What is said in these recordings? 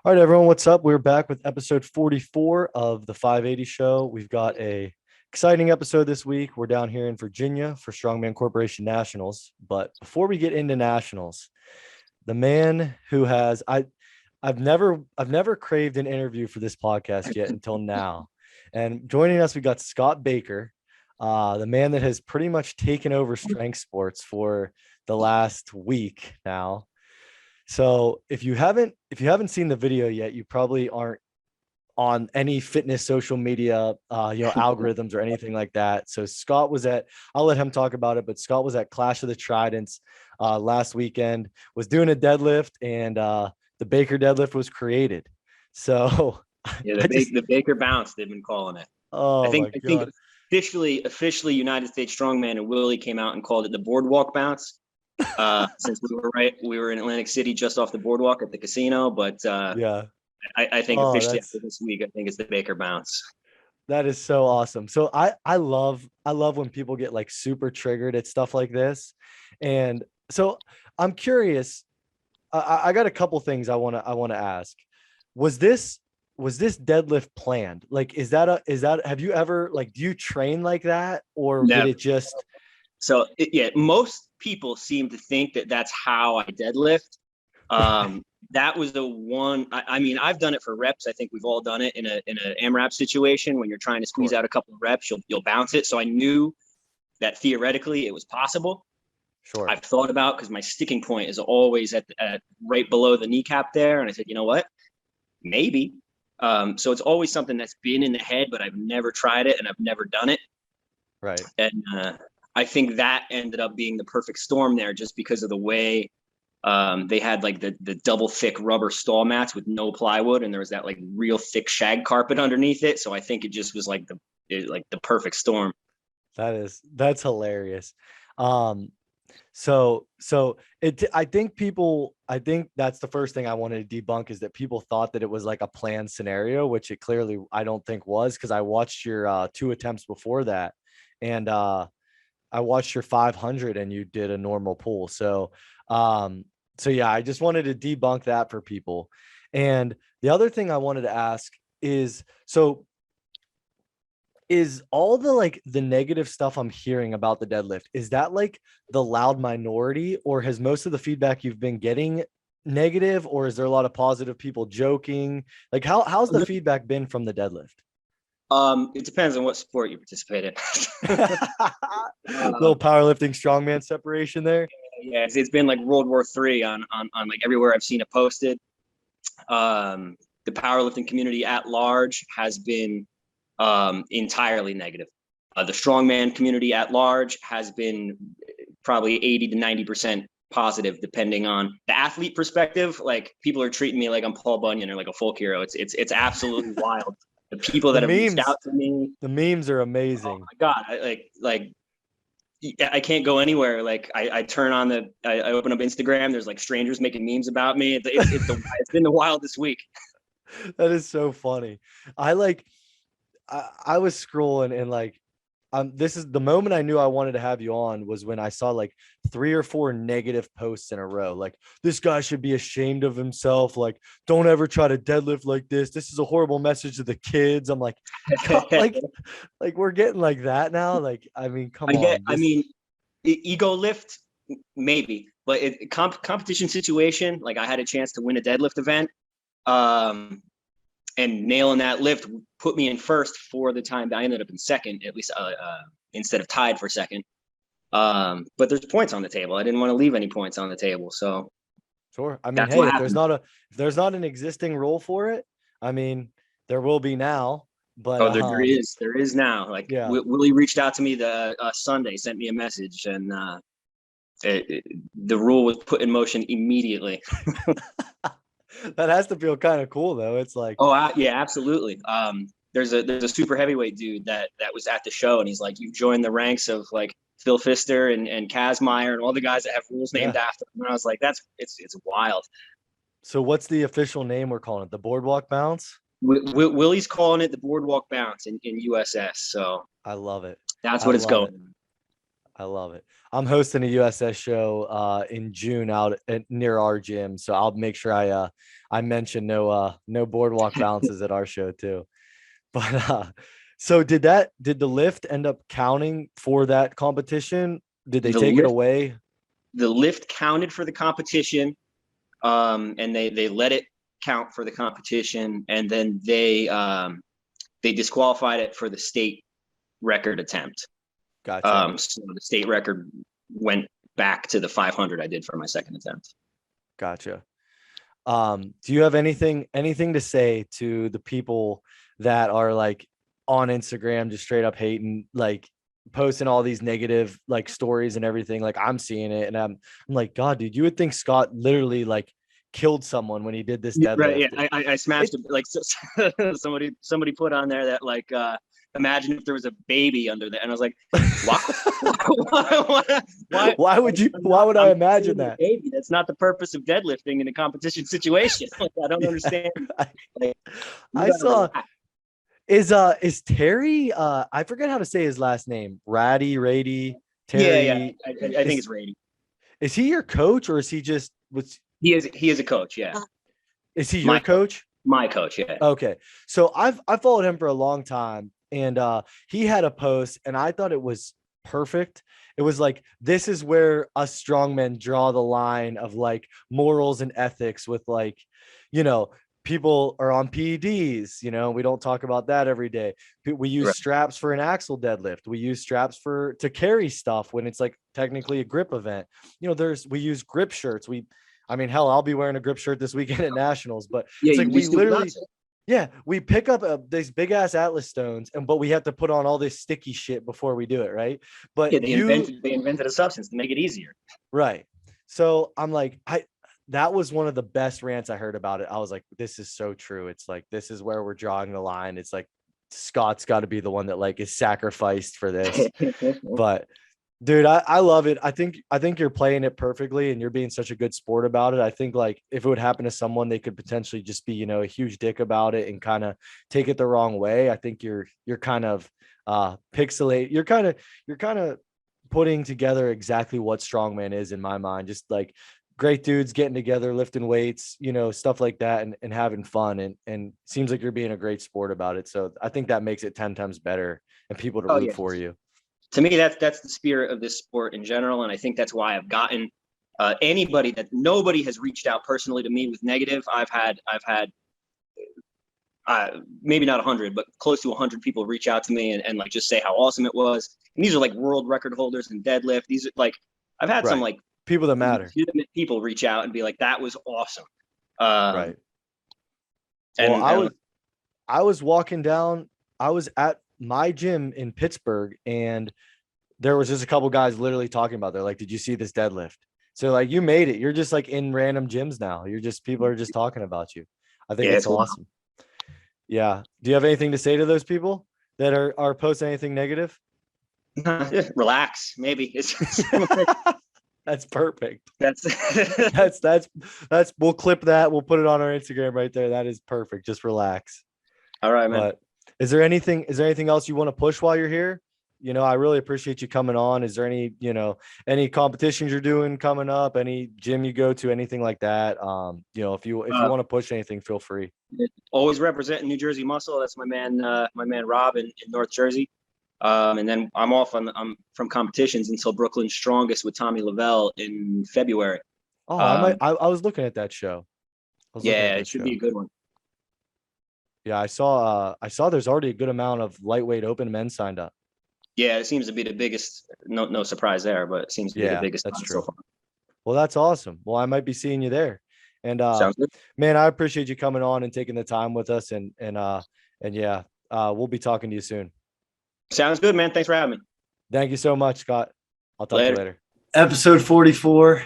All right, everyone, what's up? We're back with episode 44 of the 580 show. We've got a exciting episode this week. We're down here in Virginia for Strongman Corporation Nationals. But before we get into Nationals, the man who has I've never craved an interview for this podcast yet until now. And joining us, we got Scott Baker, the man that has pretty much taken over strength sports for the last week now. So if you haven't seen the video yet, you probably aren't on any fitness social media, algorithms or anything like that. So Scott was at, I'll let him talk about it, but Scott was at Clash of the Tridents last weekend, was doing a deadlift, and the Baker deadlift was created. So Yeah, I just, the Baker bounce they've been calling it. I oh think my I think God. officially United States Strongman and Willie came out and called it the boardwalk bounce. Since we were in Atlantic City just off the boardwalk at the casino, but Yeah. I think Oh, officially that's after this week, I think it's the Baker bounce. That is so awesome. So I love when people get like super triggered at stuff like this. And so I'm curious. I got a couple things I want to ask. Was this was this deadlift planned? Like, is that have you ever, like, do you train like that, or did Never. it just Yeah, most people seem to think that that's how I deadlift. That was the one. I mean, I've done it for reps. I think we've all done it in a AMRAP situation when you're trying to squeeze sure, out a couple of reps. You'll bounce it. So I knew that theoretically it was possible. sure. I've thought about because my sticking point is always at right below the kneecap there, and I said, you know what, maybe. So it's always something that's been in the head, but I've never tried it and I've never done it. Right. And I think that ended up being the perfect storm there, just because of the way they had like the double thick rubber stall mats with no plywood, and there was that like real thick shag carpet underneath it. So I think it just was like the perfect storm. That's hilarious. Um, so I think that's the first thing I wanted to debunk, is that people thought that it was like a planned scenario, which it clearly I don't think was, because I watched your two attempts before that, and I watched your 500 and you did a normal pull. Um so yeah, I just wanted to debunk that for people. And the other thing I wanted to ask is, so is all the, like, the negative stuff I'm hearing about the deadlift, is that like the loud minority, or has most of the feedback you've been getting negative, or is there a lot of positive people joking? Like, how's the feedback been from the deadlift? It depends on what sport you participate in. Little um, powerlifting strongman separation there. yeah, it's been like World War III on like everywhere I've seen it posted. The powerlifting community at large has been entirely negative. The strongman community at large has been probably 80 to 90% positive, depending on the athlete perspective. Like, people are treating me like I'm Paul Bunyan or like a folk hero. It's absolutely wild. The people The that have reached memes, out to me, the memes are oh amazing. my god, like I can't go anywhere. Like, I turn on I open up Instagram. There's like strangers making memes about me. It's been the wildest week. That is so funny. I like I was scrolling, and like, this is the moment I knew I wanted to have you on, was when I saw like three or four negative posts in a row. Like, this guy should be ashamed of himself. Like, don't ever try to deadlift like this. This is a horrible message to the kids. I'm like, like we're getting like that now. Like, I mean, come on. I mean, ego lift, maybe, but competition situation. Like, I had a chance to win a deadlift event, um, and nailing that lift put me in first for the time. I ended up in second, at least, instead of tied for second. But there's points on the table. I didn't want to leave any points on the table, so Sure. I mean, that's hey, what if there's happened. not a if there's not an existing role for it, I mean, there will be now. But Oh, there is now. Like, yeah. Willie reached out to me the Sunday, sent me a message, and the rule was put in motion immediately. That has to feel kind of cool, though. It's like, Oh, yeah, absolutely. There's a super heavyweight dude that was at the show, and he's like, "You've joined the ranks of like Phil Fister and Kazmaier and all the guys that have rules named yeah. after them." And I was like, it's wild. So what's the official name we're calling it? The boardwalk bounce? Willie's calling it the boardwalk bounce in USS, so I love it. that's I what it's love it. going. I love it. I'm hosting a USS show in June out near our gym, so I'll make sure I mention no boardwalk balances at our show too. But so did the lift end up counting for that competition? Did they The take it lift, away? the lift counted for the competition, and they let it count for the competition, and then they disqualified it for the state record attempt. Gotcha. So the state record went back to the 500 I did for my second attempt. Gotcha. Do you have anything to say to the people that are like on Instagram just straight up hating, like posting all these negative like stories and everything? Like I'm seeing it and I'm like, God, dude, you would think Scott literally like killed someone when he did this Right? deadlift. Yeah, I smashed it. Like somebody put on there that like imagine if there was a baby under there, and I was like, why? Why would I I'm imagine a that? baby. That's not the purpose of deadlifting in a competition situation. Like, I don't understand. Like, I saw is Terry I forget how to say his last name. Rady Terry. Yeah. I think it's Rady. Is he your coach or is he just was He is a coach. Yeah, is he your coach? My coach. Yeah. Okay. So I followed him for a long time and he had a post and I thought it was perfect. It was like, this is where us strongmen draw the line of like morals and ethics with like, you know, people are on PEDs, you know, we don't talk about that every day. We use Right. straps for an axle deadlift. We use straps to carry stuff when it's like technically a grip event. You know, we use grip shirts. I mean, hell, I'll be wearing a grip shirt this weekend at nationals, but Yeah, it's like you we just do literally, nuts. yeah, we pick up these big ass Atlas stones, but we have to put on all this sticky shit before we do it, right? But Yeah, they invented a substance to make it easier. right. So I'm like, that was one of the best rants I heard about it. I was like, this is so true. It's like, this is where we're drawing the line. It's like Scott's got to be the one that like is sacrificed for this. But dude, I love it. I think you're playing it perfectly and you're being such a good sport about it. I think like if it would happen to someone, they could potentially just be, you know, a huge dick about it and kind of take it the wrong way. I think you're kind of pixelate. You're kind of putting together exactly what strongman is in my mind. Just like great dudes getting together, lifting weights, you know, stuff like that and having fun. And seems like you're being a great sport about it. So I think that makes it 10 times better and people to Oh root yeah. for you. To me, that's the spirit of this sport in general, and I think that's why I've gotten nobody has reached out personally to me with negative. I've had maybe not 100, but close to 100 people reach out to me and like just say how awesome it was. And these are like world record holders in deadlift. These are like I've had some like people that matter. legitimate people reach out and be like, that was awesome. Right. Well, I was walking down. I was at my gym in Pittsburgh, and there was just a couple guys literally talking about. They're like, "Did you see this deadlift?" So like, you made it. You're just like in random gyms now. People are just talking about you. I think it's awesome. Yeah. Do you have anything to say to those people that are posting anything negative? Relax, maybe. That's perfect. That's we'll clip that. We'll put it on our Instagram right there. That is perfect. Just relax. All right, man. But is there anything else you want to push while you're here? You know, I really appreciate you coming on. Is there any, you know, any competitions you're doing coming up, any gym you go to, anything like that? You know, if you want to push anything, feel free. Always representing New Jersey Muscle. That's my man Rob in North Jersey. And then I'm off I'm from competitions until Brooklyn Strongest with Tommy Lavelle in February. Oh, I was looking at that show. Yeah, it should be a good one. Yeah, I saw there's already a good amount of lightweight open men signed up. Yeah, it seems to be the biggest. No surprise there, but it seems to be the biggest. That's true. So far. Well, that's awesome. Well, I might be seeing you there. And sounds good. Man, I appreciate you coming on and taking the time with us. And yeah, we'll be talking to you soon. Sounds good, man. Thanks for having me. Thank you so much, Scott. I'll talk to you later. Episode 44.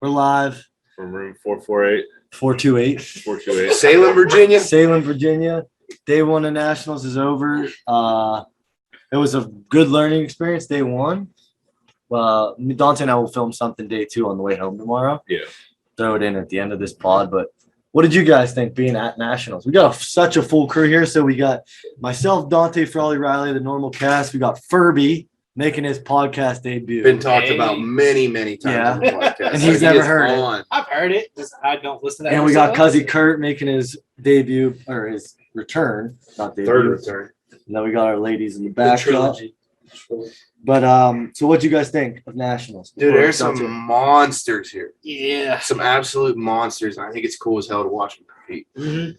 We're live from room 448. 428. 428. Salem, Virginia. Salem, Virginia. Day one of nationals is over. It was a good learning experience. Day one. Dante and I will film something day two on the way home tomorrow. Yeah. Throw it in at the end of this pod. But what did you guys think being at nationals? We got such a full crew here. So we got myself, Dante, Frawley, Riley, the normal cast. We got Furby, making his podcast debut. Been talked Hey. about many times on the podcast. And he's He never is heard it. on. I've heard it. Just I don't listen to. And we got episodes. Cuzzy Kurt making his debut or his return, not debut. Third return. And then we got our ladies in the The backdrop. trilogy. But so what do you guys think of nationals? Dude, Before we there's start some to- monsters here. Yeah. Some absolute monsters. And I think it's cool as hell to watch them compete. Mhm.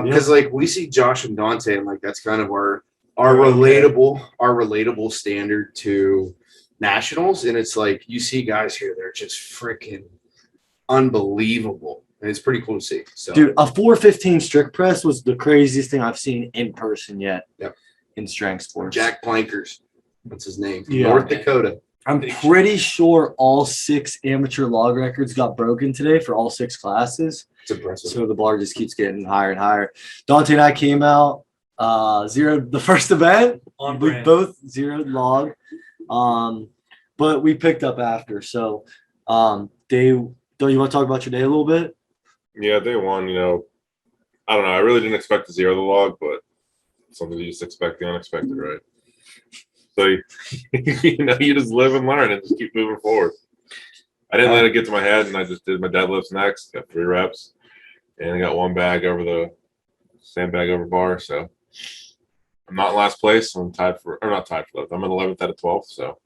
Because like we see Josh and Dante, and like that's kind of our relatable standard to nationals. And it's like you see guys here that are just freaking unbelievable. And it's pretty cool to see. So Dude, a 415 strict press was the craziest thing I've seen in person yet. Yep. In strength sports. Jack Plankers, what's his name? From Yeah. North Dakota. I'm pretty sure all 6 amateur log records got broken today for all 6 classes. It's impressive. So the bar just keeps getting higher and higher. Dante and I came out zeroed the first event. On We brand. both zeroed log. But we picked up after. So don't you want to talk about your day a little bit? Yeah, day one, I don't know. I really didn't expect to zero the log, but something you just expect the unexpected, right? So, you just live and learn and just keep moving forward. I didn't let it get to my head, and I just did my deadlifts next, got 3 reps, and I got 1 bag over the sandbag over bar. So I'm not in last place. I'm not tied for 11th. I'm in 11th out of 12th. So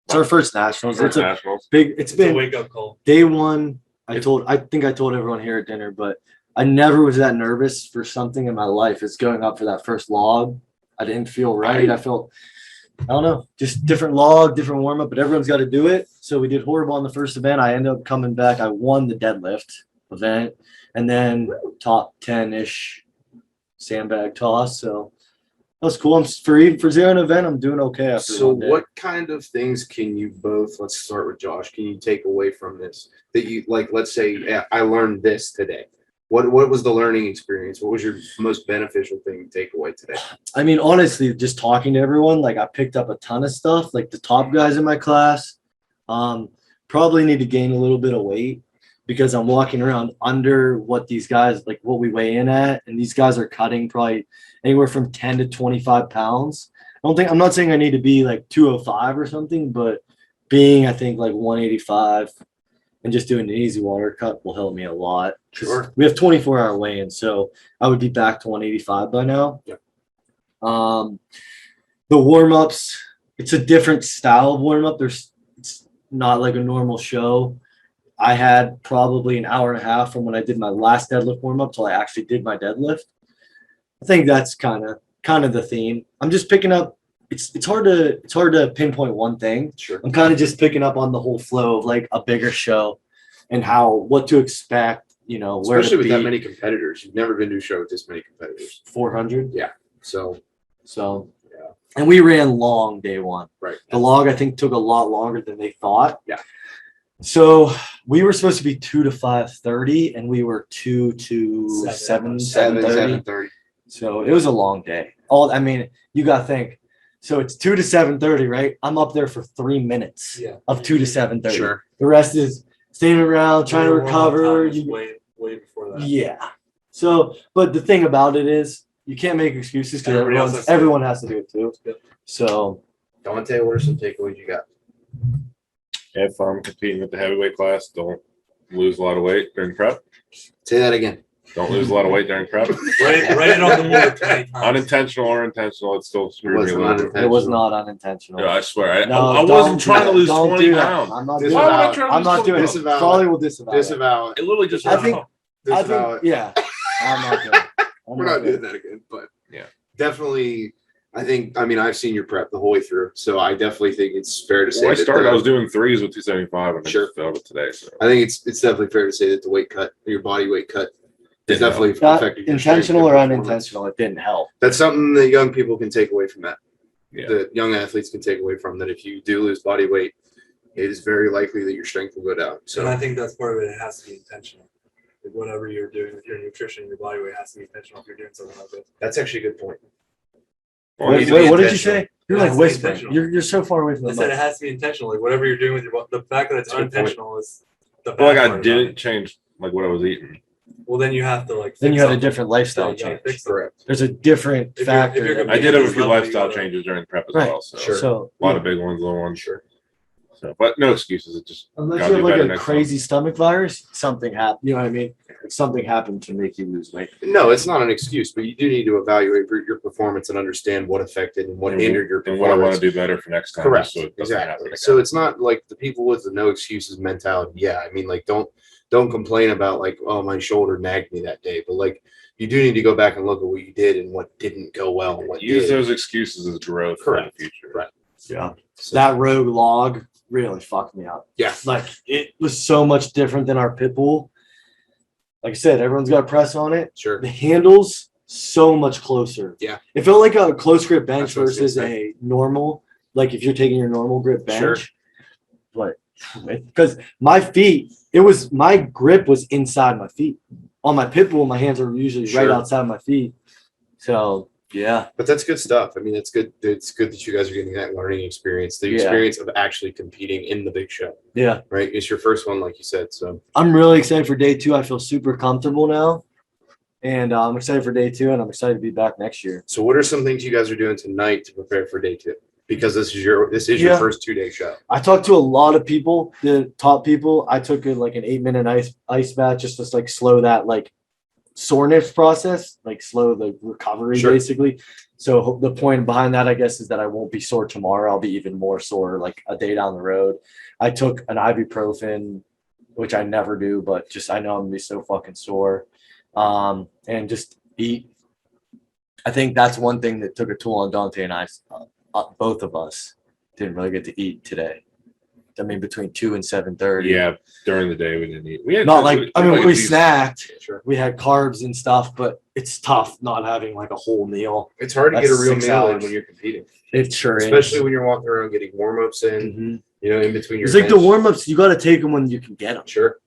It's our first nationals. It's a nationals. big. It's It's a been wake up call. day one. I think I told everyone here at dinner, but I never was that nervous for something in my life as going up for that first log. I didn't feel right. I felt, I don't know, just different log, different warm up, but everyone's got to do it. So we did horrible on the first event. I ended up coming back. I won the deadlift event and then top 10-ish sandbag toss. So that was cool. For zero an event, I'm doing okay after So one day. what kind of things can you both, let's start with Josh, can you take away from this that you like, let's say yeah, I learned this today. What was the learning experience? What was your most beneficial thing to take away today? I mean, honestly, just talking to everyone, like I picked up a ton of stuff, like the top guys in my class. Probably need to gain a little bit of weight because I'm walking around under what these guys, like what we weigh in at. And these guys are cutting probably anywhere from 10 to 25 pounds. I'm not saying I need to be like 205 or something, but being, I think, like 185 and just doing an easy water cut will help me a lot. 'Cause Sure. we have 24-hour weigh-in, so I would be back to 185 by now. Yep. The warm-ups, it's a different style of warm-up. It's not like a normal show. I had probably an hour and a half from when I did my last deadlift warm-up till I actually did my deadlift. I think that's kind of the theme. I'm just picking up. It's hard to pinpoint one thing. Sure. I'm kind of just picking up on the whole flow of like a bigger show and what to expect, where Especially to with be. that many competitors. You've never been to a show with this many competitors. 400. So So, yeah. And we ran long day one. Right. The log, I think, took a lot longer than they thought. Yeah. So we were supposed to be 2 to 5:30 and we were 2 to 7:30. 7:30. So it was a long day. You got to think. So it's 2 to 7:30, right? I'm up there for 3 minutes Yeah. of 2 to 7:30. Sure. The rest is standing around trying to recover. Way before that. Yeah. So, but the thing about it is you can't make excuses because Everybody else has to do it. everyone has to do it too. Yep. So Dante, what are some takeaways you got? Have fun competing with the heavyweight class. Don't lose a lot of weight during prep. Say that again. Don't lose a lot of weight during prep. Write it on the wall 20 times. Unintentional or intentional, it still screwed me a Wasn't little bit. unintentional. it was not unintentional. Yeah, I swear. I don't wasn't trying to do that. lose Don't 20 do that. pounds. I'm not This doing is that. about- I'm not doing it. Disavow it. Probably will disavow. it. Disavow it. It literally just I think- Disavow it. yeah. I'm not doing it. We're not doing that again, but Yeah. definitely. I've seen your prep the whole way through, so I definitely think it's fair to say. When I that started, the- I was doing 3s with 275 and I Sure. just failed it today. So I think it's definitely fair to say that the weight cut, your body weight cut, is Didn't help. definitely Not affected your strength intentional and or performance. unintentional, it didn't help. That's something that young people can take away from that. Yeah. The young athletes can take away from that. If you do lose body weight, it is very likely that your strength will go down. And I So think that's part of it. It has to be intentional. Like whatever you're doing with your nutrition, your body weight has to be intentional if you're doing something like this. that's actually a good point. Well, Wait, need to be what did you intentional. say? You're It like has to be whispering. intentional. You're so far away from I the said it mic. has to be intentional. Like whatever you're doing with your the fact that it's That's a good point. unintentional is the I feel like bad I part about didn't it. change like what I was eating. Well, then you have to like. Then fix you had a something. different lifestyle Yeah, you gotta change. fix something. Correct. There's a different If you're factor. gonna I did have a Level, few you lifestyle gotta- changes during prep as Right. well. So Sure. So a lot of big ones, little ones. Sure. So, but no excuses. It just unless gotta you have do like better a next time. crazy stomach virus, something happened. You know what I mean? Something happened to make you lose weight. No, it's not an excuse, but you do need to evaluate your performance and understand what affected and what And hindered your and what I want performance. to do better for next time. Correct. So it doesn't happen Exactly. again. So it's not like the people with the no excuses mentality. Yeah, I mean, like don't complain about like, oh, my shoulder nagged me that day, but like you do need to go back and look at what you did and what didn't go well and what Use did. those excuses as growth for the Correct. future. Right. Yeah. So- That rogue log really fucked me up. Yeah. Like it was so much different than our pit bull. Like I said, everyone's got a press on it. Sure. The handles so much closer. Yeah. It felt like a close grip bench That's what I was versus gonna a normal, like if you're taking your normal grip bench. Sure. But because my feet, my grip was inside my feet. On my pit bull, my hands are usually right Sure. outside my feet. So yeah. But that's good stuff. I mean, it's good. It's good that you guys are getting that learning experience, the Yeah. experience of actually competing in the big show, Yeah. right? It's your first one, like you said. So I'm really excited for day 2. I feel super comfortable now. And I'm excited for day 2, and I'm excited to be back next year. So what are some things you guys are doing tonight to prepare for day 2? Because this is your Yeah. first 2-day show. I talked to a lot of people, the top people. I took like an 8-minute ice bath just to like slow that like soreness process, like slow the recovery Sure. basically. So the point behind that, I guess, is that I won't be sore tomorrow. I'll be even more sore like a day down the road. I took an ibuprofen, which I never do, but just I know I'm gonna be so fucking sore. And just eat. I think that's one thing that took a toll on Dante and I. Both of us didn't really get to eat today. I mean, between 2 and 7:30. Yeah, during the day we didn't eat. We had Not like I mean, like a we decent- snacked. Sure. We had carbs and stuff, but it's tough not having like a whole meal. It's hard to That's get a real 6 meal in hours. when you're competing, It sure especially is. when you're walking around getting warm-ups in, Mhm. you know, in between your It's like the events. warm-ups. You got to take them when you can get them. Sure.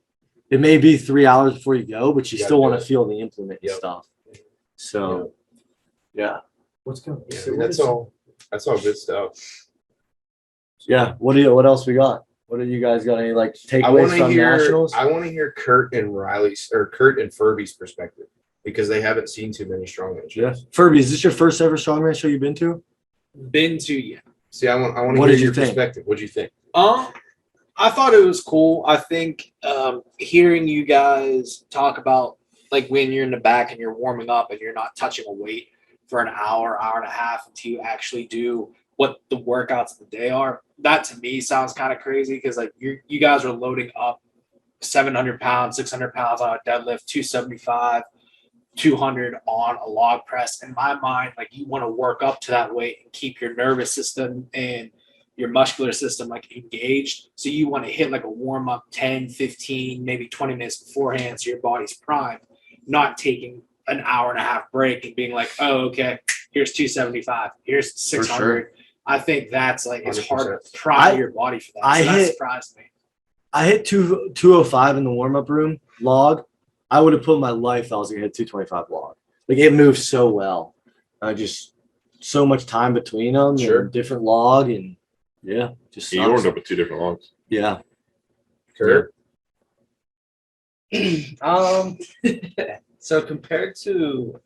It may be 3 hours before you go, but you You gotta still do want it. to feel the implement and Yep. stuff. So, yeah. What's going? Yeah, I mean, that's all good stuff. Yeah. What else we got? What do you guys got? Any like I takeaways want to from hear. nationals? I want to hear Kurt and Furby's perspective because they haven't seen too many strongman Yeah. shows. Furby, is this your first ever strongman show you've been to? Been to, yeah. See, I want to What hear did you your think? perspective. What do you think? I thought it was cool. I think hearing you guys talk about like when you're in the back and you're warming up and you're not touching a weight for an hour, hour and a half until you actually do what the workouts of the day are. That to me sounds kind of crazy because like you guys are loading up 700 pounds, 600 pounds on a deadlift, 275, 200 on a log press. In my mind, like you want to work up to that weight and keep your nervous system and your muscular system like engaged. So you want to hit like a warm up 10, 15, maybe 20 minutes beforehand so your body's primed, not taking an hour and a half break and being like, oh, okay, here's 275, here's 600. I think that's like it's hard to prime your body for that. So that surprised me. I hit 205 in the warm-up room log. I would have put my life I was gonna hit 225 log. Like it moves so well. I just so much time between them Sure. and different log and yeah, just He sucks. warmed up with 2 different logs. Yeah. Kurt? So compared to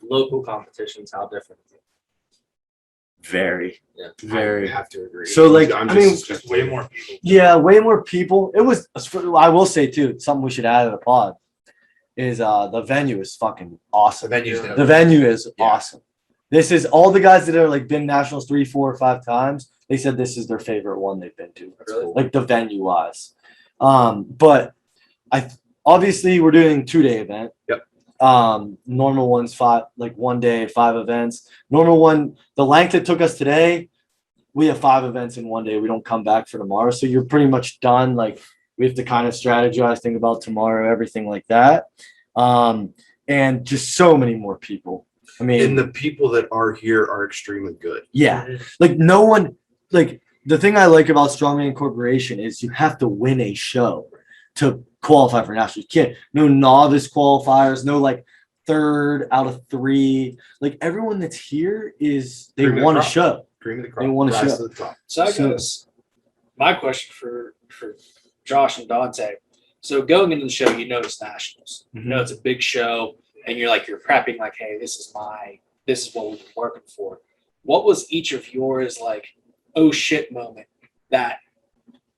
local competitions, how different is it? Very. Yeah. Very. I have to agree. So, like, I'm I mean, Just way more people. Yeah, way more people. It was. I will say too, something we should add to the pod is the venue is fucking awesome. The venue's dope. The venue is Yeah. awesome. This is all the guys that are like been nationals 3, 4, or 5 times. They said this is their favorite one they've been to. Really? Like the venue wise. But obviously we're doing 2-day event. Yep. Normal one's 5, like 1 day, 5 events. Normal one, the length it took us today, we have 5 events in 1 day. We don't come back for tomorrow. So you're pretty much done. Like we have to kind of strategize, think about tomorrow, everything like that. And just so many more people. I mean, And the people that are here are extremely good. yeah, like no one, like the thing I like about Strongman Corporation is you have to win a show to qualify for national. You can't, no novice qualifiers, no like 3rd out of 3. Like everyone that's here is they Cream of the want a crop. show. Cream of the crop. They want to Rise show. to the top. So I So- guess my question for Josh and Dante, So going into the show, you know it's nationals. You Mhm. know it's a big show, and you're prepping like, hey, this is what we've been working for. What was each of yours like, oh shit moment that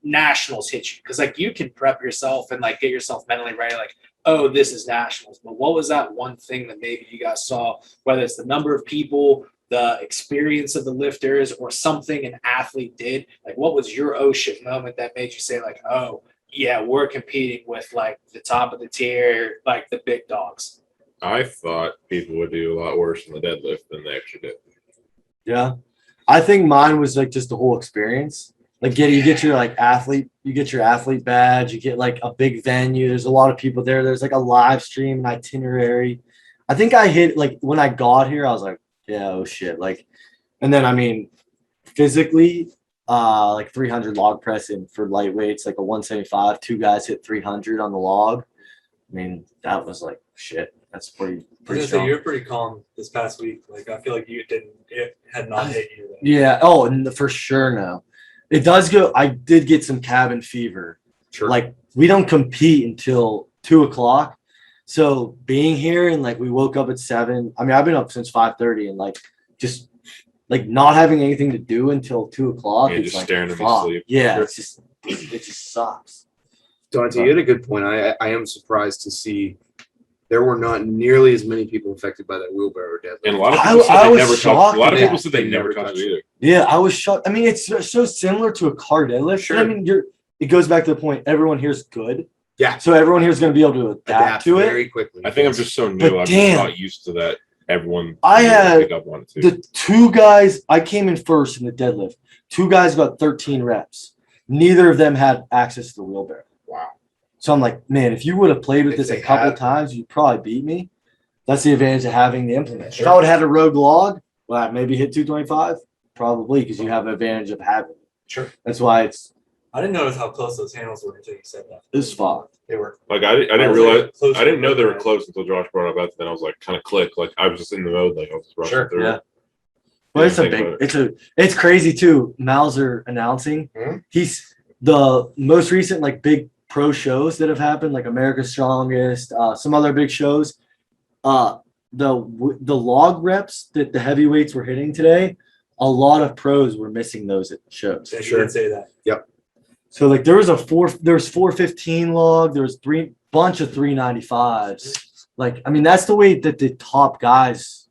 nationals hit you? Because like you can prep yourself and like get yourself mentally ready, like, oh, this is nationals. But what was that one thing that maybe you guys saw, whether it's the number of people, the experience of the lifters, or something an athlete did? Like, what was your oh shit moment that made you say like, oh yeah, we're competing with like the top of the tier, like the big dogs? I thought people would do a lot worse in the deadlift than they actually did. Yeah. I think mine was like just the whole experience. Like you get your like athlete, you get your athlete badge, you get like a big venue. There's a lot of people there. There's like a live stream, an itinerary. I think I hit like when I got here, I was like, yeah, oh shit. Like, and then I mean, physically, like 300 log pressing for lightweights, like a 175, 2 guys hit 300 on the log. I mean, that was like shit. That's pretty I was gonna say strong. you're pretty calm this past week. Like I feel like it had not hit you. Then. Yeah. Oh, and for sure. No, it does go. I did get some cabin fever. Sure. Like we don't compete until 2:00. So being here and like we woke up at 7. I mean, I've been up since 5:30 and like just like not having anything to do until 2:00. Yeah, It's just like, staring at me fuck. sleep. Yeah, Sure. it just sucks. Dante, you had a good point. I am surprised to see there were not nearly as many people affected by that wheelbarrow deadlift. And a lot of I- people said I they was never touched. shocked A lot of that people said they they never never touched touched it either. Yeah, I was shocked. I mean, it's so similar to a car deadlift. Sure. I mean, it goes back to the point. Everyone here is good. Yeah. So everyone here is going to be able to adapt to it. very quickly. I think I'm just so new. But I'm just damn. not used to that. Everyone. I knew to had pick up on it too. The 2 guys, I came in first in the deadlift. 2 guys got 13 reps. Neither of them had access to the wheelbarrow. Wow. So I'm like, man, if you would have played with If this a they couple had- times, you'd probably beat me. That's the advantage of having the implement. If Sure. I would have had a rogue log, well, I maybe hit 225, probably because you have an advantage of having it. Sure. That's why it's I didn't notice how close those handles were until you said that. this far. They were. Like I didn't was realize. like closer I didn't to know they were the- close until Josh brought it up. Then I was like, kind of click. Like I was just in the mode. Like I was just rushing Sure, through. yeah. it. Well, it's a Didn't big, think it's crazy too. Mauser announcing. Mhm. He's the most recent like big pro shows that have happened, like America's Strongest, some other big shows. The log reps that the heavyweights were hitting today, a lot of pros were missing those at shows. They Sure. did say that. So like there was 415 log, there was bunch of 395s. Like I mean that's the way that the top guys.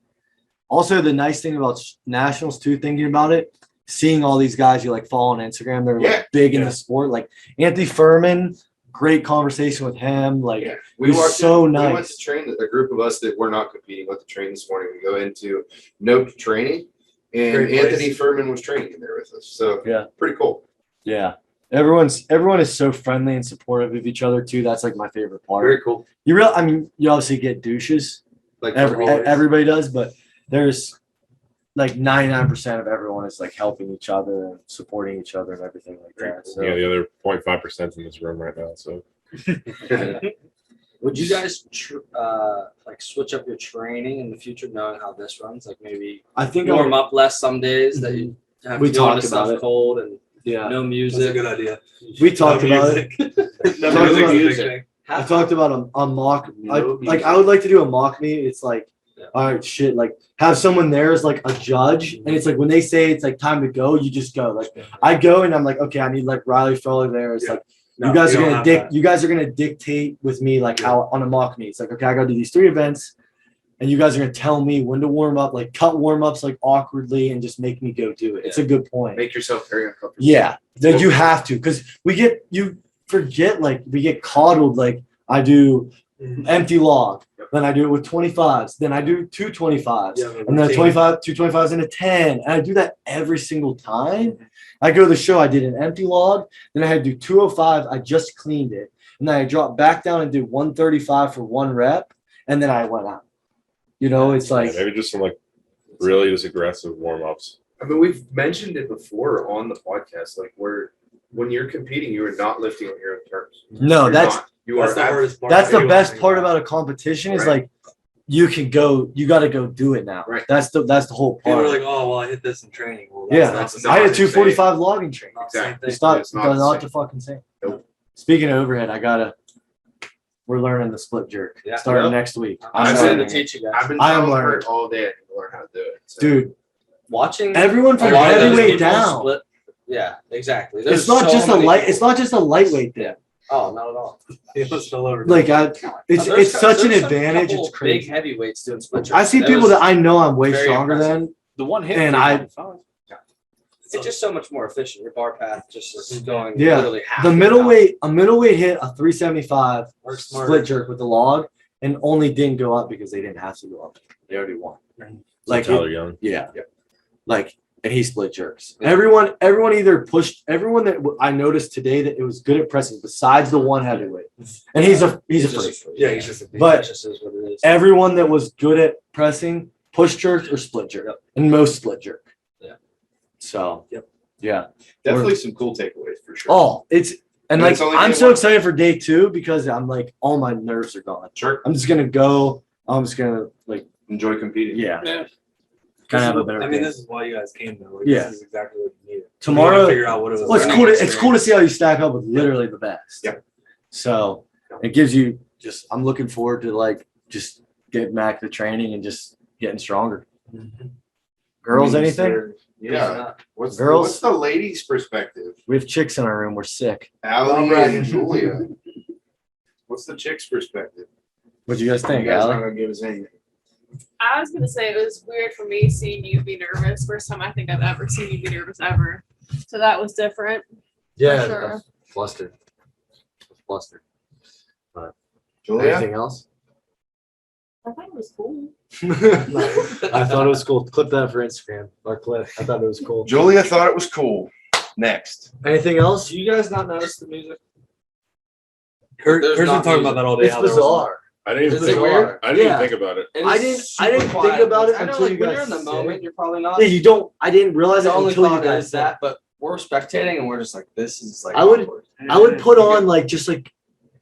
Also the nice thing about nationals too, thinking about it, seeing all these guys you like follow on Instagram, they're Yeah. like big in Yeah. the sport. Like Anthony Furman, great conversation with him. Like Yeah. He's so We went nice. to train a group of us that were not competing with the train this morning. We go into Note training, and Great place. Anthony Furman was training in there with us. So Yeah. pretty cool. yeah. Everyone is so friendly and supportive of each other too. That's like my favorite part. Very cool. You obviously get douches. Like always. Everybody does, but there's like 99% of everyone is like helping each other and supporting each other and everything like that. So Yeah, the other 0.5% in this room right now. So Would you guys like switch up your training in the future, knowing how this runs? Like maybe I think warm up less some days that you have We to do all talked this about stuff it. cold and yeah. no That's a music. good idea. We talked about it. it. Talked no about music. music. I talked about a mock. No music. I would like to do a mock meet. It's like, Yeah. all right, shit. Like have someone there as like a judge, and it's like when they say it's like time to go, you just go. Like I go and I'm like, okay, I need like Riley Feller there. It's Yeah. like No, you guys we are don't gonna have dic- that. You guys are gonna dictate with me like how on a mock meet. It's like okay, I gotta do these 3 events, and you guys are gonna tell me when to warm up, like cut warm ups like awkwardly, and just make me go do it. It's a good point. Make yourself very uncomfortable. Yeah, that you have to, because you forget, like we get coddled. Like I do Mhm. empty log, then I do it with 25s, then I do 2 25s, Yeah, the and then a routine. 25, 2 25s, and a 10, and I do that every single time. I go to the show, I did an empty log, then I had to do 205. I just cleaned it, and then I dropped back down and did 135 for 1 rep, and then I went out. You know, it's like maybe just some like really just aggressive warm ups. I mean, we've mentioned it before on the podcast, like when you're competing, you are not lifting on your own terms. no, You're that's not. You That's are the hardest part. that's the Anyone best think part about a competition is Right. like you can go, you got to go do it now. Right. That's the whole People part. are like, oh, well, I hit this in training. Well, Yeah, that's I had a not 245 logging training. not the same Exactly. thing. It's not, It's not the not same. the fucking same. Nope. Speaking of overhead, I gotta we're learning the split jerk Yeah. starting Yep. next week. I'm I've excited been- to teach you guys. I've been I am telling learning. Kurt all day I need to learn how to do it. So. Dude, Watching everyone from a lot of those heavyweight people down. split- yeah, exactly. It's There's not so just a many light. people. It's not just a lightweight thing. Oh, not at all. He was still over. Like it's There's such an there's a advantage. couple It's crazy. Big heavyweights doing split jerks. I see That people was- that I know I'm way very stronger impressive. than. The one hit. And was I- on phone. It's just so much more efficient. Your bar path just is going Yeah. literally half. The an a middleweight hit a 375 hour. split jerk with the log and only didn't go up because they didn't have to go up. They already won. Like Tyler Young. yeah. Yep. Like and he split jerks. Yeah. Everyone either pushed everyone that I noticed today that it was good at pressing besides the one heavyweight. And he's a freak. Yeah, he's just a But That just is what it is. everyone that was good at pressing push jerk or split jerk. And most split jerk. Yeah. So Yep. yeah. Definitely some cool takeaways for sure. Oh, it's and And like it's only I'm day so one. excited for day 2 because I'm like all my nerves are gone. Sure. I'm just gonna go. I'm just gonna like Enjoy competing. yeah. Yeah. Kind of have a better. I mean, game. this is why you guys came though. Like, Yeah. This is exactly what you needed. Tomorrow- We had to figure out what it was. Well, it's about. cool. It's cool to see how you stack up with literally the best. Yep. So it gives you just. I'm looking forward to like just getting back to training and just getting stronger. Girls, anything? Yeah. What's Girls? What's the ladies' perspective? We have chicks in our room. We're sick. Allie Alright. and Julia. What's the chicks' perspective? What do you guys think, You guys Allie? not gonna give us anything. I was gonna say it was weird for me seeing you be nervous. First time I think I've ever seen you be nervous ever. So that was different. Yeah, sure. I'm flustered. Flustered. Julia? Anything else? I thought it was cool. I thought it was cool. Clip that for Instagram. Our clip. I thought it was cool. Julia thought it was cool. Next. Anything else? Do you guys not notice the music? Kurt, There's Kurt's been not talking music. about that all day. It's how there wasn't- bizarre. I didn't Is even it think weird? about it. I didn't Yeah. think about it. It I is didn't super think quiet. about it I know, until like, you when guys you're in the said moment, it. you're probably not. Yeah, you don't. I didn't realize the it only until you thought guys is said that, but we're spectating and we're just like, this is like. I would- awkward. I would put on like just like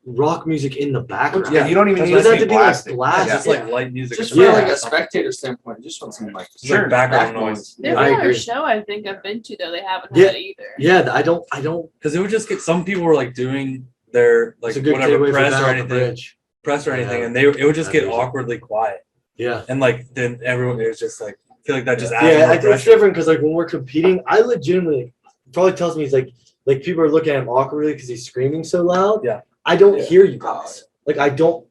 rock music in the background. Yeah, you don't even that's need It to doesn't have be to be like blasting. blasted. Just Yeah. like light music. Just in from the like a background. spectator standpoint, I just want some like Just like background background noise. There's I another agree. show I think I've been to though they haven't Yeah. had it either. Yeah, I don't. Because it would just get some people were like doing their like It's a good whatever takeaway for press or Battle of the anything, Bridge. and Yeah. it would just That get is- awkwardly quiet, Yeah. and like then everyone it was just like I feel like that just adds Yeah, more it's pressure. different because like when we're competing, I legitimately probably tells me he's like people are looking at him awkwardly because he's screaming so loud. Yeah. I don't Yeah. hear you guys. Like I don't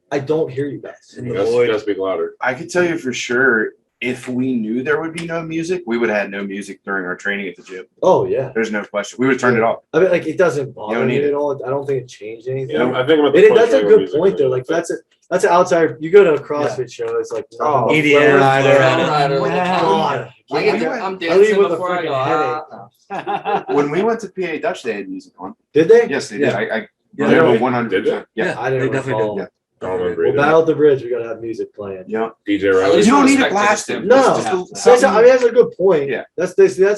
hear you guys. In You the guys, void. you guys speak louder. I can tell you for sure, if we knew there would be no music, we would have had no music during our training at the gym. Oh yeah. There's no question. We would have turned it off. I mean, like it doesn't You bother don't me need at it. all. I don't think it changed anything. Yeah, I think about the That's a push good music point though. and Like that's an outsider. You go to a CrossFit show, it's like Oh, nothing but EDM, Flow Rider. Flow Rider. God. Like, if you went- I'm I dancing leave with a before I go. freaking when we went to PA Dutch, they had music on. Did they? Yes, they did. Yeah. I Yeah, remember really? 100%. Yeah. Yeah, I didn't they definitely recall. did. Yeah. I don't remember Well, either. Battle of the Bridge, we gotta have music playing. Yeah. DJ At Riley. least You don't from a need it spectator blasted. standpoint. No. It's just a- That's I mean, that's a good point. Yeah. That's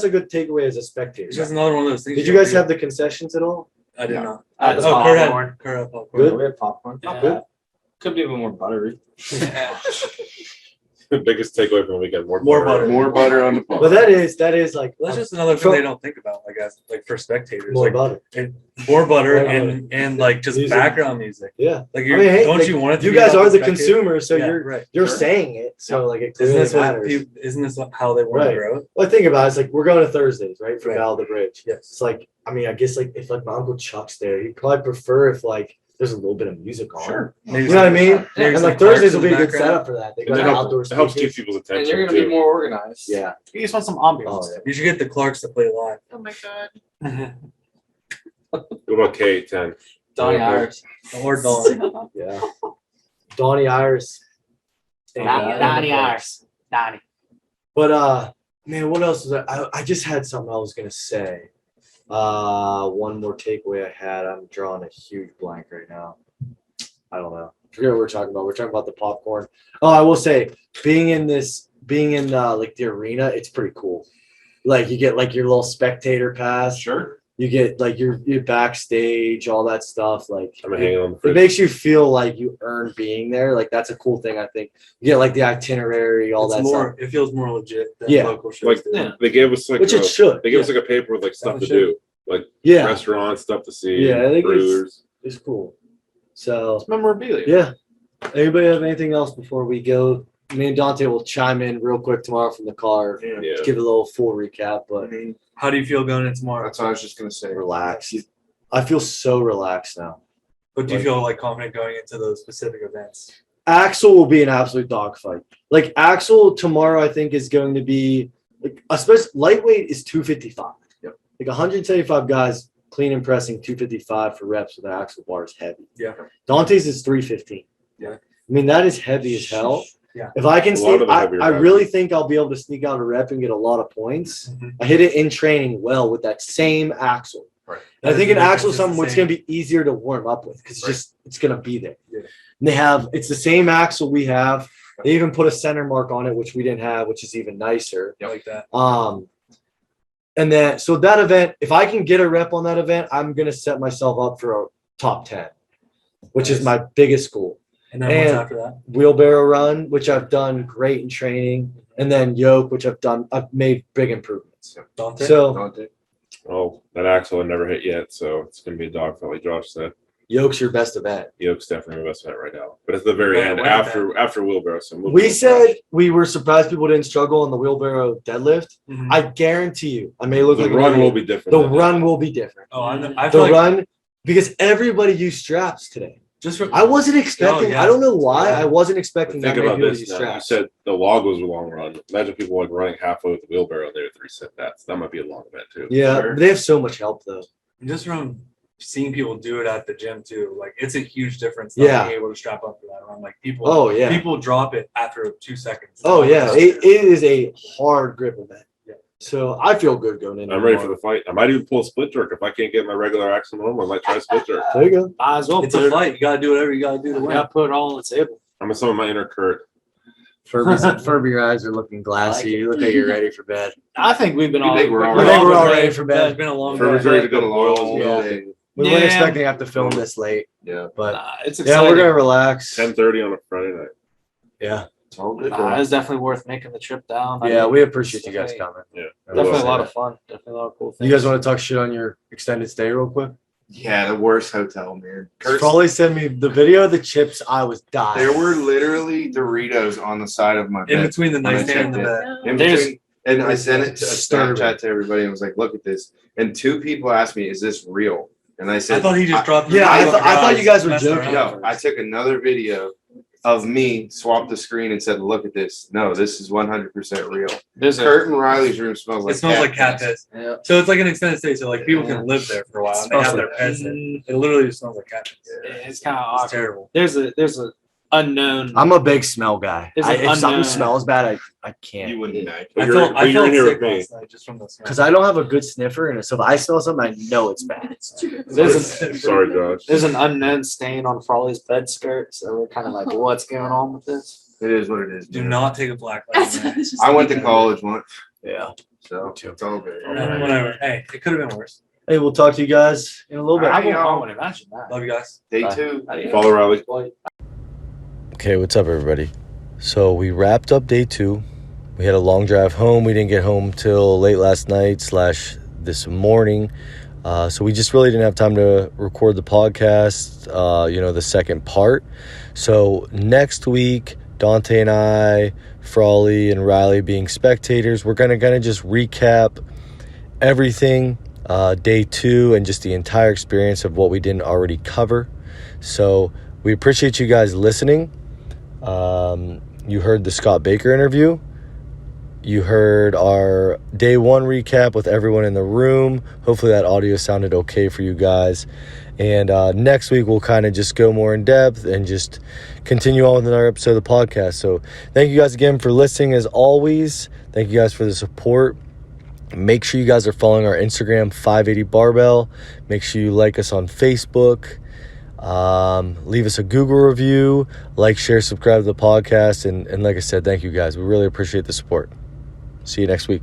a good takeaway as a spectator. It's just another one of those things. Did you guys have the concessions at all? I did No. not. I had the Oh, Kurt had popcorn. Kurt had popcorn. Good. We had popcorn. Yeah. Good. Could be a bit more buttery. The biggest takeaway from the weekend. More butter. More butter on the pop. But that is like Well, that's just another thing From- they don't think about, I guess, like for spectators, more like butter. more butter More and like just Music. background music. Yeah. Like I you mean, hey, don't like, you want it to You be guys about are the spectator? consumer, so Yeah, you're right. you're Sure. saying it. So like it Isn't clearly this what matters. isn't this how they want Right. to grow? Well, think about it. It's like we're going to Thursdays, right? For Right. Battle of the Bridge. Yes. It's like I mean, I guess like if like my Uncle Chuck's there, he'd probably prefer if like there's a little bit of music on. Sure. Maybe You know what I some- mean? maybe And some like Thursdays will Clarks be a in the good background. setup for that. They It got helps- outdoor It helps keep speakers. people's And attention you're gonna be too. more organized. Yeah. You just want some ambiance. Oh, yeah. You should get the Clarks to play live. Oh my god. What about K10? Donnie Yeah. Iris. Or Dawn. Yeah. Donnie Iris. Donnie Iris. Donnie. But man, what else was I just had something I was gonna say. One more takeaway I had. I'm drawing a huge blank right now. I don't know. I forget what we're talking about. We're talking about the popcorn. Oh, I will say, being in like the arena, it's pretty cool. Like you get like your little spectator pass. Sure. You get like your backstage, all that stuff. Like I'm hanging on the it fridge. makes you feel like you earned being there. Like that's a cool thing. I think you get like the itinerary, all It's that more. stuff, It feels more legit than Yeah. local shows. Like do. they gave us like which it should. they gave us like a paper with like stuff to do, like Yeah, restaurants, stuff to see, Yeah, I think it's- brewers. it's cool. So It's memorabilia. yeah. Anybody have anything else before we go? Me and Dante will chime in real quick tomorrow from the car. Yeah. Yeah. Give a little full recap, but How do you feel going in tomorrow? That's what I was just gonna say. relax. I feel so relaxed now. But do you feel like confident going into those specific events? Axel will be an absolute dogfight. Like Axel tomorrow, I think is going to be like especially lightweight is 255. Yep. Like 175 guys clean and pressing 255 for reps with an Axel bar is heavy. Yeah. Dante's is 315. Yeah. I mean that is heavy as hell. Yeah. If I can A lot sneak, of the I heavier really reps. think I'll be able to sneak out a rep and get a lot of points. Mhm. I hit it in training well with that same Axel. Right. And I think an That's Axel is the something what's same. going to be easier to warm up with because Right. it's going to be there. Yeah. And it's the same Axle we have. They even put a center mark on it, which we didn't have, which is even nicer. I like that. And then so that event, if I can get a rep on that event, I'm going to set myself up for a top 10, which is my biggest goal. And then what's And- after that? Wheelbarrow run, which I've done great in training, and then yoke, which I've made big improvements. Dante? So Dante. Well, that axle I never hit yet, so it's gonna be a dogfight, like Josh said. yoke's your best event. Yoke's definitely my best bet right now, but it's the very Right, end when is after wheelbarrow. So I'm We said we were surprised people didn't struggle on the wheelbarrow deadlift. Mhm. I guarantee you, I may look the like an run will idiot. be different. The than run that. will be different. Oh, I The feel like run because everybody used straps today. just from I wasn't expecting. yeah. I don't know why. Yeah. I wasn't But expecting think that many about people to this. use Now. You straps. said the log was a long run. Imagine people like running halfway with the wheelbarrow and they're 3 set that. That might be a long event too. Yeah, Sure. they have so much help though. just from seeing people do it at the gym too, like it's a huge difference. Yeah. Being able to strap up for that run, like people. Oh yeah. People drop it after 2 seconds. Oh yeah. It is a hard grip event. Yeah. So I feel good going in. I'm ready for the fight. I might even pull a split jerk if I can't get my regular axle normal. I might try a split jerk. There you go. Might as well It's put a it, fight. You gotta do whatever you gotta do to you win. gotta put it all on the table. I'm gonna summon my inner Kurt. Furby, your eyes are looking glassy. You look like you're ready for bed. I think we've been You all. think we're all I think we're all been ready for Yeah, bed. it's been a long Furby's day. ready to go to Boils Loyal. Yeah. milking. We weren't Yeah. expecting to have to film this late, Yeah. but It's yeah, exciting. we're gonna relax. 10:30 on a Friday night. Yeah, It's all good. Nah, it's definitely worth making the trip down. I yeah, mean, we appreciate you guys definitely- coming. Yeah. Definitely a lot Well, of fun. Definitely a lot of cool things. You guys want to talk shit on your extended stay real quick? Yeah, the worst hotel, man. Probably send me the video of the chips. I was dying. There were literally Doritos on the side of my In bed. between the When I nightstand and the checked bed. In There's- between, and I sent it to a Disturbing. Snapchat to everybody and was like, "Look at this." And 2 people asked me, "Is this real?" And I I said, thought he just dropped. Yeah, I thought you guys were Messing joking. around. "No." I took another video of me, swapped the screen, and said, "Look at this. No, this is 100% real." There's a Kurt and Riley's room smells like It smells like cat piss. yeah. So it's like an extended stay, so like people can live there for a while and they have their pets there. It literally just smells like cat piss. It's kind of It's awkward. terrible. There's a unknown. I'm a big smell guy. There's If an something unknown- smells bad, I can't. You wouldn't know. But I you're, felt but you're in here sick with me. last night just from the smell. Because I don't have a good sniffer, and so if I smell something, I know it's bad. There's a, Sorry, Josh. there's an unknown stain on Frawley's bed skirt, so we're kind of like, what's going on with this? It is what it is. Do man. not take a black light. man. I went to college once, Yeah. so Me too. it's all good. Whatever. Hey, it could have been worse. Hey, we'll talk to you guys in a little bit. All right. I wouldn't imagine that. Love you guys. Day Bye. 2. Follow Riley. Okay, what's up, everybody? So we wrapped up day 2. We had a long drive home. We didn't get home till late last night / this morning. So we just really didn't have time to record the podcast, the second part. So next week, Dante and I, Frawley and Riley being spectators, we're going to just recap everything, day 2, and just the entire experience of what we didn't already cover. So we appreciate you guys listening. You heard the Scott Baker interview. You heard our day 1 recap with everyone in the room. Hopefully that audio sounded okay for you guys. And next week we'll kind of just go more in depth and just continue on with another episode of the podcast. So thank you guys again for listening as always. Thank you guys for the support. Make sure you guys are following our Instagram, 580 Barbell. Make sure you like us on Facebook. Leave us a Google review. Like, share, subscribe to the podcast. And like I said, thank you guys. We really appreciate the support. See you next week.